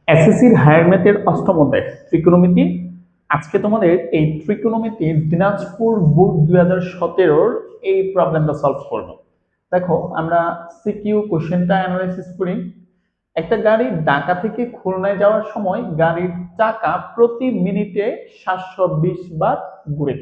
এসএসসির হায়ার ম্যাথের অষ্টম অধ্যায় ত্রিকোণমিতি। আজকে তোমাদের এই ত্রিকোণমিতির দিনাজপুর বোর্ড 2017 এই প্রবলেমটা সলভ করব। দেখো, আমরা সিকিউ কোশ্চেনটা অ্যানালাইসিস করি। একটা গাড়ি ঢাকা থেকে খুলনায় যাওয়ার সময় গাড়ির চাকা প্রতি মিনিটে 720 বার ঘুরে।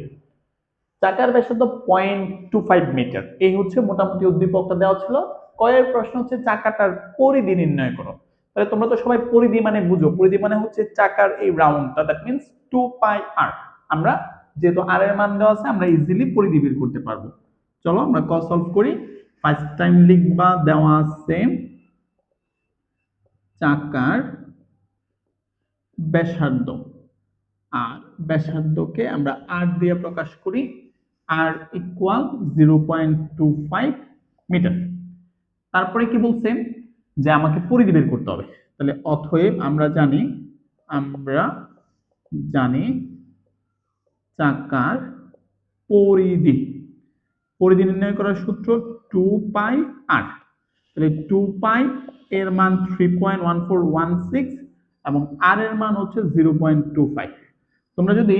চাকার ব্যাসার্ধ 0.25 মিটার। এই হচ্ছে মোটামুটি উদ্দীপকটা দেওয়া ছিল। কয়ের প্রশ্ন হচ্ছে চাকাটার পরিধি নির্ণয় করো। তাহলে তোমরা তো সবাই পরিধি মানে বুঝো, পরিধি মানে হচ্ছে চাকার এই রাউন্ডটা, দ্যাট মিন্স 2πr। আমরা যেহেতু আর এর মান দেওয়া আছে, আমরা ইজিলি পরিধি বের করতে পারবো। চলো আমরা ক সলভ করি। ফার্স্ট টাইম লিখবা, দেওয়া আছে চাকার ব্যাসার্ধ, আর ব্যাসার্ধকে আমরা আর দিয়ে প্রকাশ করি। আর ইকুয়াল 0.25 মিটার। তারপরে কি বলছে যে আমাকে পরিধি বের করতে হবে। তাহলে অতএব আমরা জানি চাকার পরিধি পরিধি নির্ণয় করার সূত্র 2πr। তাহলে 2π এর মান 3.1416 এবং আর এর মান হচ্ছে 0.25। তোমরা যদি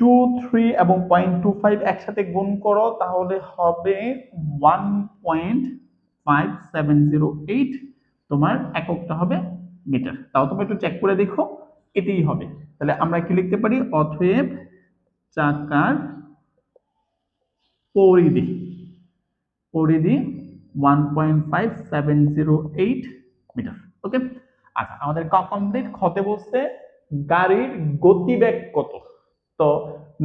2, 3 এবং 0.25 একসাথে গুণ করো তাহলে হবে 1.5708। তোমার এককটা হবে মিটার। তাও তোমরা একটু চেক করে দেখো, এটাই হবে। তাহলে আমরা কি লিখতে পারি? অতএব চাকার পরিধি পরিধি 1.5708 মিটার। ওকে, আচ্ছা, আমাদের কমপ্লিট। ক্ষতে বলছে গাড়ির গতিবেগ কত। তো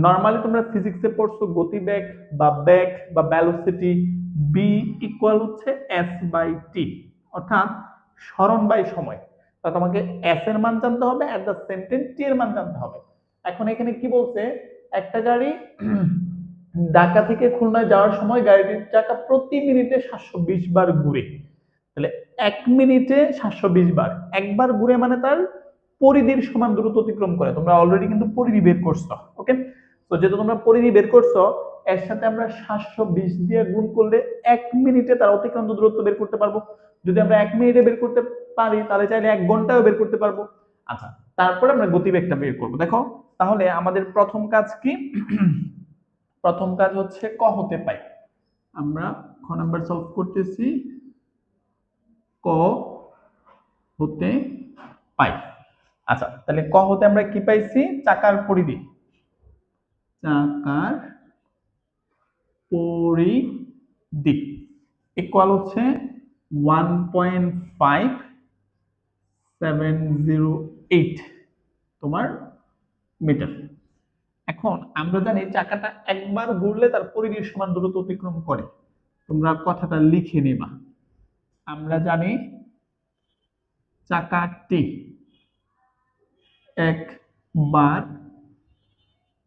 নরমালি তোমরা ফিজিক্সে পড়ছো গতিবেগ বা বেগ বা ভেলোসিটি বি ইকুয়াল হচ্ছে এস বাই টি, অর্থাৎ সরণ বাই সময়। তা তোমাকে এস এর মান জানতে হবে, এট দ্য সেম টাইম টি এর মান জানতে হবে। এখন এখানে কি বলছে, একটা গাড়ি ঢাকা থেকে খুলনায় যাওয়ার সময় গাড়িটির চাকা প্রতি মিনিটে 720 বার ঘুরে। তাহলে 1 মিনিটে 720 বার, একবার ঘুরে মানে তার পরিধির সমান দূরত্ব অতিক্রম করে। তোমরা অলরেডি কিন্তু পরিধি বের করছো। ওকে, তো যেহেতু তোমরা পরিধি বের করছো, এর সাথে আমরা 720 দিয়ে গুণ করলে 1 মিনিটে তার অতিক্রান্ত দূরত্ব বের করতে পারবো। যদি আমরা 1 মিনিটে বের করতে পারি তাহলে চাইলে 1 ঘন্টাও বের করতে পারবো। আচ্ছা, তারপরে আমরা গতিবেগটা বের করবো। দেখো, তাহলে আমাদের প্রথম কাজ কি? প্রথম কাজ হচ্ছে ক হতে পাই। আমরা খ নাম্বার সলভ করতেছি, ক হতে পাই। আচ্ছা, তাহলে ক হতে আমরা কি পাইছি? চাকার পরিধি। চাকার পরিধি ইকুয়াল হচ্ছে 1.5708 তোমার মিটার। এখন আমরা জানি চাকাটা একবার ঘুরলে তার পরিধির সমান দূরত্ব অতিক্রম করে। তোমরা কথাটা লিখে নিবা। আমরা জানি চাকাটি একবার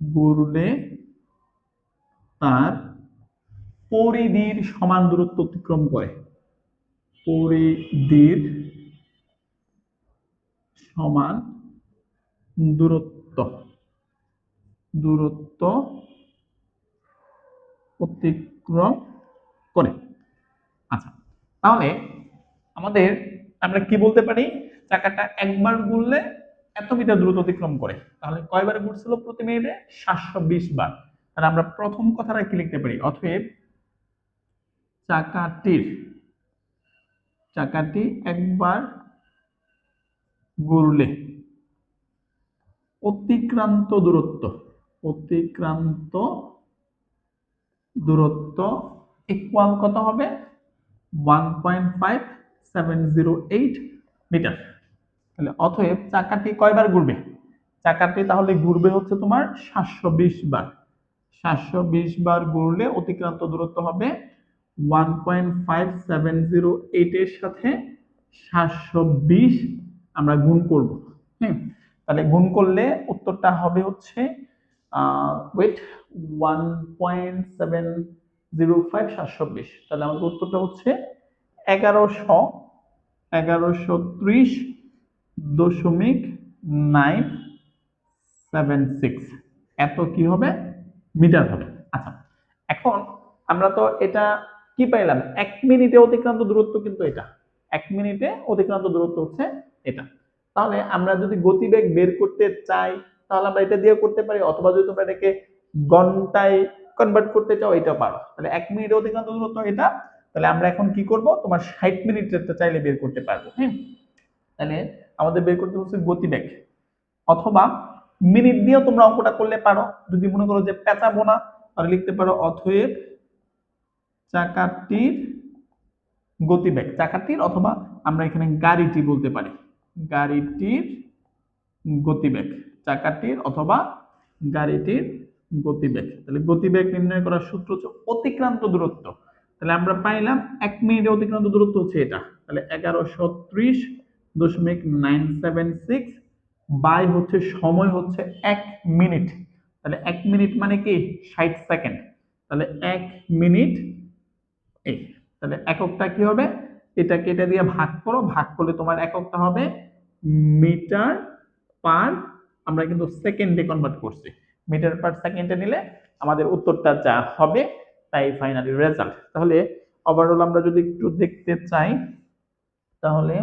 ঘুরলে তার পরিধির সমান দূরত্ব অতিক্রম করে। পরিধির সমান দূরত্ব দূরত্ব অতিক্রম করে। আচ্ছা, তাহলে আমাদের আমরা কি বলতে পারি? চাকাটা একবার ঘুরলে এত মিটার দ্রুত অতিক্রম করে। তাহলে কয়বার ঘুরছিল? প্রতি মিনিটে 720 বার। তাহলে আমরা প্রথম কথাটা কি লিখতে পারি? অতএব চাকাটি একবার ঘুরলে অতিক্রান্ত দূরত্ব ইকুয়াল কত হবে? 1.5708 মিটার। তাহলে অতএব চাকাটি কয়বার ঘুরবে? চাকাটি তাহলে ঘুরবে হচ্ছে তোমার 720 বার। 720 বার ঘুরলে অতিক্রান্ত দূরত্ব হবে 1.5708 এর সাথে 720 আমরা গুণ করব। হ্যাঁ, তাহলে গুণ করলে উত্তরটা হবে হচ্ছে ওয়েট 1.705 720। তাহলে আমাদের উত্তরটা হচ্ছে 1130.976 এত কি হবে? মিটার হবে। আচ্ছা, এখন আমরা তো এটা কি পাইলাম? 1 মিনিটে অতিক্রান্ত দূরত্ব কিন্তু এটা। 1 মিনিটে অতিক্রান্ত দূরত্ব হচ্ছে এটা। তাহলে আমরা যদি গতিবেগ বের করতে চাই তাহলে আমরা এটা দিয়ে করতে পারি, অথবা যদি তোমরা এটাকে ঘন্টায় কনভার্ট করতে চাও এটা পারো। তাহলে 1 মিনিট অতিক্রান্ত দূরত্ব এটা। তাহলে আমরা এখন কি করব, তোমার 60 মিনিটেরটা চাইলে বের করতে পারবো। হ্যাঁ, তাহলে আমাদের বের করতে হচ্ছে গতিবেগ, অথবা মিনিট দিয়েও তোমরা অঙ্কটা করলে পারো। যদি মনে করো যে পেঁচাবো না তাহলে লিখতে পারো অতএব চাকাটির গতিবেগ, চাকাটির অথবা আমরা এখানে গাড়িটি বলতে পারি, গাড়িটির গতিবেগ, চাকাটির অথবা গাড়িটির গতিবেগ। তাহলে গতিবেগ নির্ণয় করার সূত্র হচ্ছে অতিক্রান্ত দূরত্ব। তাহলে আমরা পাইলাম 1 মিনিটে অতিক্রান্ত দূরত্ব হচ্ছে এটা। তাহলে 1130.976 বাই হচ্ছে সময় হচ্ছে 1 মিনিট। তাহলে 1 মিনিট মানে কি 60 সেকেন্ড। তাহলে 1 মিনিট এই, তাহলে এককটা কি হবে, এটাকে এটা দিয়ে ভাগ করো, ভাগ করলে তোমার এককটা হবে মিটার পার, আমরা কিন্তু সেকেন্ডে কনভার্ট করছি, মিটার পার সেকেন্ডে নিলে আমাদের উত্তরটা যা হবে তাই ফাইনালি রেজাল্ট। তাহলে ওভারঅল আমরা যদি একটু দেখতে চাই তাহলে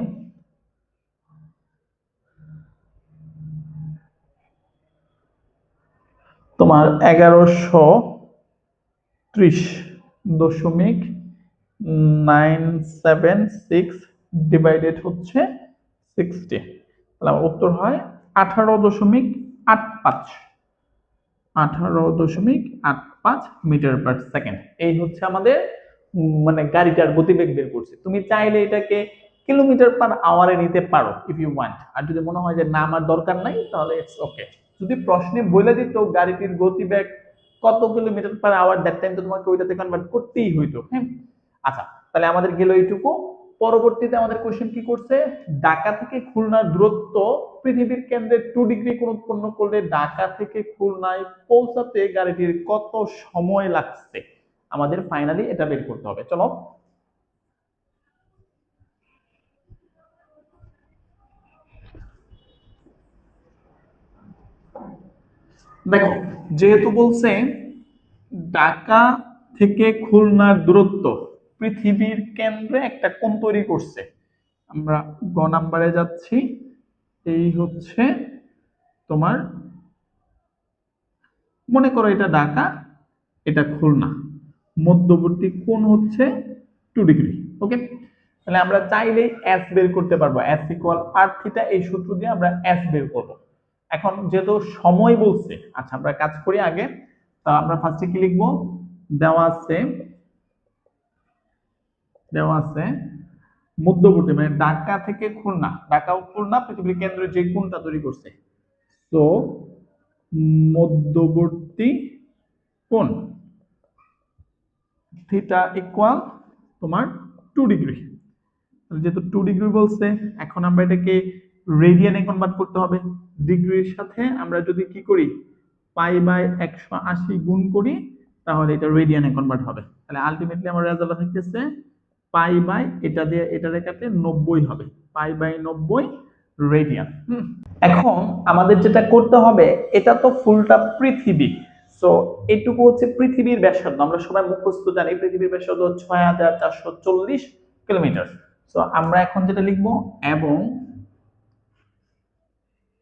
তোমার 1130.976 ডিভাইডেড হচ্ছে 60, তাহলে আমার উত্তর হয় 18.85 মিটার পার সেকেন্ড। এই হচ্ছে আমাদের মানে গাড়িটার গতিবেগ বের করছে। তুমি চাইলে এটাকে কিলোমিটার পার আওয়ারে নিতে পারো ইফ ইউ ওয়ান্ট, আর যদি মনে হয় যে না আমার দরকার নাই তাহলে ইটস ওকে। যদি প্রশ্নে বলে দিত গাড়িটির গতিবেগ কত kilometre per hour, that time তো তোমাকে ওইটাতে কনভার্ট করতেই হইতো। হ্যাঁ, আচ্ছা, তাহলে আমাদের গেল এইটুকু। পরবর্তীতে আমাদের কোশ্চেন কি করছে, ঢাকা থেকে খুলনার দূরত্ব পৃথিবীর কেন্দ্রে 2 ডিগ্রি কোণ উৎপন্ন করলে ঢাকা থেকে খুলনায় পৌঁছাতে গাড়িটির কত সময় লাগছে, আমাদের ফাইনালি এটা বের করতে হবে। চলো দেখো, যেহেতু বলছে ঢাকা থেকে খুলনার দূরত্ব পৃথিবীর কেন্দ্রে একটা কোণ তৈরি করছে, আমরা গ নাম্বারে যাচ্ছি। এই হচ্ছে তোমার, মনে করো এটা ঢাকা, এটা খুলনা, মধ্যবর্তী কোণ হচ্ছে 2 ডিগ্রি। ওকে, তাহলে আমরা চাইলেই এস বের করতে পারবো, এস ইকুয়াল আর থিটা, এই সূত্র দিয়ে আমরা এস বের করব। এখন যেহেতু সময় বলছে, আচ্ছা আমরা কাজ করি আগে। তা আমরা ফার্স্টে কি লিখবো, দেওয়া আছে দেওয়া আছে মধ্যবর্তী মানে ঢাকা থেকে খুলনা, ঢাকা ও খুলনা পৃথিবীর কেন্দ্রে যে কোণটা তৈরি করছে, তো মধ্যবর্তী কোণ থিটা ইকুয়াল তোমার 2 ডিগ্রি। যেহেতু 2 ডিগ্রি বলছে, এখন আমরা এটাকে রেডিয়ানে কনভার্ট করতে হবে। ডিগ্রির সাথে আমরা যদি কি করি, পাই বাই 180 গুণ করি, তাহলে এটা রেডিয়ানে কনভার্ট হবে। তাহলে আলটিমেটলি আমার রেজাল্ট থাকতেছে পাই বাই, এটা দিয়ে এটা কাটলে 90 হবে, পাই বাই 90 রেডিয়ান। এখন আমাদের যেটা করতে হবে, এটা তো ফুলটা পৃথিবী, সো এটুকু হচ্ছে পৃথিবীর ব্যাসার্ধ। আমরা সবাই মুখস্থ জানি পৃথিবীর ব্যাসার্ধ 6440 কিলোমিটার। সো আমরা এখন যেটা লিখবো, এবং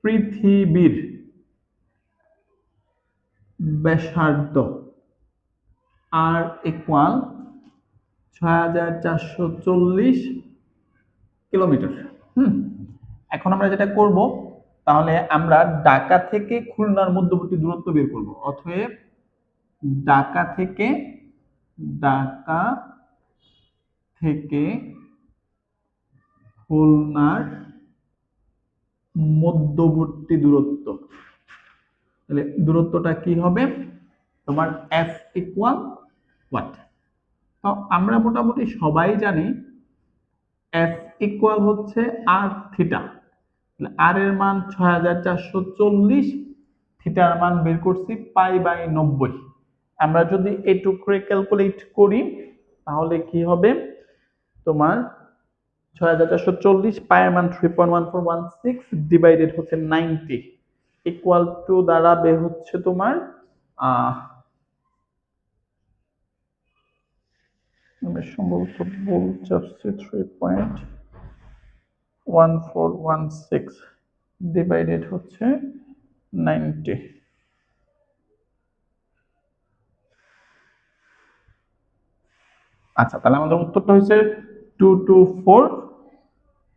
পৃথিবীর ব্যাসার্ধ আর ইকুয়াল 6440 কিলোমিটার। এখন আমরা যেটা করব, তাহলে আমরা ঢাকা থেকে খুলনার মধ্যবর্তী দূরত্ব বের করব। অতএব ঢাকা থেকে খুলনার মধ্যবর্তী দূরত্ব, তাহলে দূরত্বটা কি হবে তোমার এফ ইকুয়াল হোয়াট। তো আমরা মোটামুটি সবাই জানি এফ ইকুয়াল হচ্ছে আর থিটা। আর এর মান 6440, থিটার মান বের করছি পাই বাই 90। আমরা যদি এটুকু ক্যালকুলেট করি তাহলে কি হবে, তোমার 6440 পায়ের মান 3.1416 ডিভাইডেড হচ্ছে 90 ইকুয়াল টু দাঁড়াবে হচ্ছে তোমার আমি সম্ভবত বলতে চাচ্ছি 3.1416 ডিভাইডেড হচ্ছে 90। আচ্ছা, তাহলে আমাদের উত্তরটা হচ্ছে 224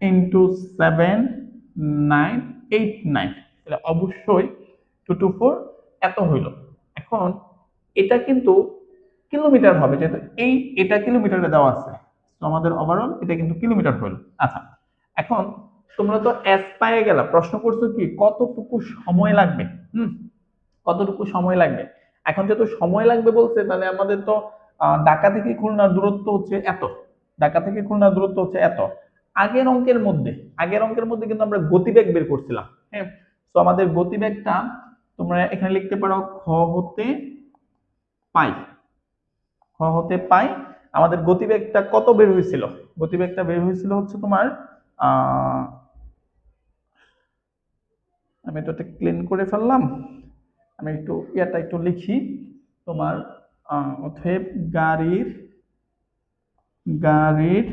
ইন্টু 7989। তাহলে অবশ্যই 224 এত হইল। এখন এটা কিন্তু কিলোমিটার হবে, যেহেতু এটা কিলোমিটারে দেওয়া আছে, তো আমাদের ওভারঅল এটা কিন্তু কিলোমিটার হইল। আচ্ছা, এখন তোমরা তো এস পায়ে গেলা, প্রশ্ন করছো কি কতটুকু সময় লাগবে। কতটুকু সময় লাগবে। এখন যেহেতু সময় লাগবে বলছে, তাহলে আমাদের তো ঢাকা থেকে খুলনার দূরত্ব হচ্ছে এত, ঢাকা থেকে খুলনার দূরত্ব হচ্ছে এত। আগের অঙ্কের মধ্যে কিন্তু আমরা গতিবেগ বের করছিলাম। হ্যাঁ, তো আমাদের গতিবেগটা তোমরা এখানে লিখতে পারো খ হতে পাই। খ হতে পাই আমাদের গতিবেগটা কত বের হয়েছিল। গতিবেগটা বের হয়েছিল হচ্ছে তোমার আমি তো এটা ক্লিন করে ফেললাম, আমি একটু একটু লিখি তোমার। অতএব গাড়ির গাড়ির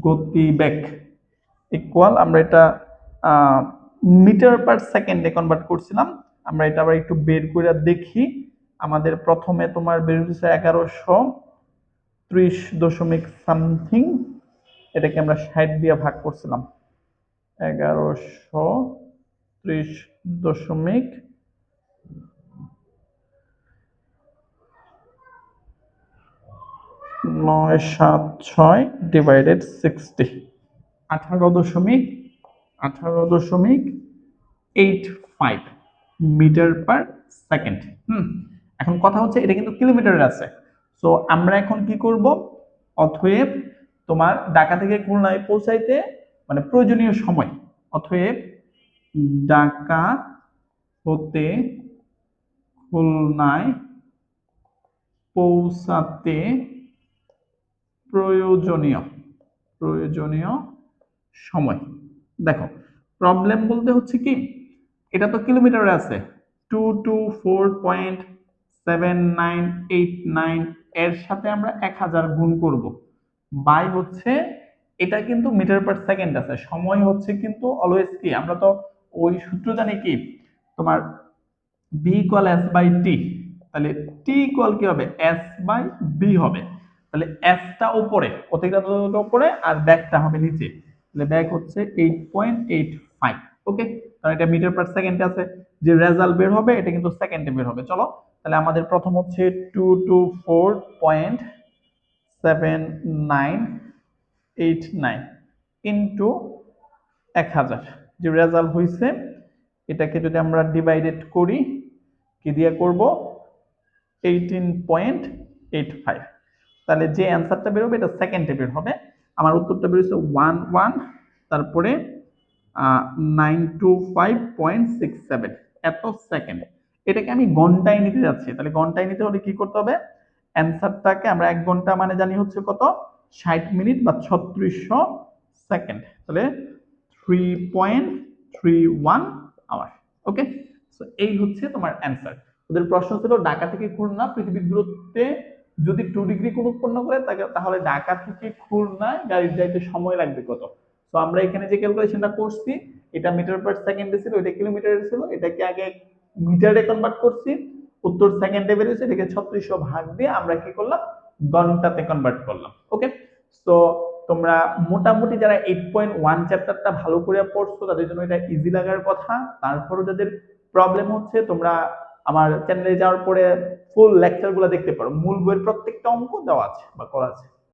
গতিবেগ ইকুয়াল, আমরা এটা মিটার পার সেকেন্ডে কনভার্ট করছিলাম। আমরা এটা আবার একটু বের করে দেখি। আমাদের প্রথমে তোমার বের হয়েছে 1130 দশমিক সামথিং, এটাকে আমরা 60 দিয়ে ভাগ করছিলাম। 1130 দশমিক 976 ডিভাইডেড 60, 18.85 মিটার পার সেকেন্ড। এখন কথা হচ্ছে এটা কিন্তু কিলোমিটারে আছে। সো আমরা এখন কি করব, অতএব তোমার ঢাকা থেকে খুলনায় পৌঁছাইতে মানে প্রয়োজনীয় সময়, অতএব ঢাকা হতে খুলনায় পৌঁছাতে প্রয়োজনীয় সময়। দেখো, প্রবলেম বলতে হচ্ছে কি এটা তো কিলোমিটারে আছে, 224.7989 এর সাথে আমরা 1000 গুণ করব, বাই হচ্ছে এটা কিন্তু মিটার পার সেকেন্ড আছে। সময় হচ্ছে কিন্তু অলওয়েজ কি, আমরা তো ওই সূত্র জানি কি তোমার b equal s by t, তাহলে t ইকুয়াল কি হবে s বাই b হবে। তাহলে s টা উপরে, অতিক্রান্তটা উপরে আর ব্যাকটা হবে নিচে, তাহলে ব্যাক হচ্ছে 8.85। ওকে, কারণ এটা মিটার পার সেকেন্ডে আছে, যে রেজাল্ট বের হবে এটা কিন্তু সেকেন্ডে বের হবে। চলো, তাহলে আমাদের প্রথম হচ্ছে 224.7989 ইন্টু 1000, যে রেজাল্ট হয়েছে এটাকে যদি আমরা ডিভাইডেড করি, কি দিয়ে করব 18.85, তাহলে যে অ্যান্সারটা বের হবে এটা সেকেন্ডে বের হবে। আমার উত্তরটা বের হচ্ছে 11 তারপরে 925.67 এত সেকেন্ড। এটাকে আমি ঘন্টায় নিতে যাচ্ছি, তাহলে ঘন্টায় নিতে হলে কি করতে হবে, অ্যান্সারটাকে আমরা 1 ঘন্টা মানে জানি হচ্ছে কত 60 মিনিট বা 3600 সেকেন্ড, তাহলে 3.31 আওয়ার। ওকে, সো এই হচ্ছে তোমার অ্যান্সার। ওদের প্রশ্ন ছিল ঢাকা থেকে খুলনা পৃথিবীর দূরত্বে যদি 2 ডিগ্রি কোণ উৎপন্ন করে তাহলে ঢাকা থেকে খুলনায় গাড়ি যাইতে সময় লাগবে কত। তো আমরা এখানে যে ক্যালকুলেশনটা করছি এটা মিটার পার সেকেন্ডে ছিল, এটা কিলোমিটারে ছিল, এটাকে আগে মিটারে কনভার্ট করছি, উত্তর সেকেন্ডে বেরিয়েছে, এটাকে 3600 ভাগ দিয়ে আমরা কি করলাম ঘন্টাতে কনভার্ট করলাম। ওকে, তো তোমরা মোটামুটি যারা 8.1 চ্যাপ্টারটা ভালো করে পড়ছো তাদের জন্য এটা ইজি লাগার কথা। তারপরও যাদের প্রবলেম হচ্ছে তোমরা আমার চ্যানেলে যাওয়ার পরে ফুল লেকচারগুলো দেখতে পারো, মূল বইয়ের প্রত্যেকটা অঙ্ক দেওয়া আছে বা করা আছে।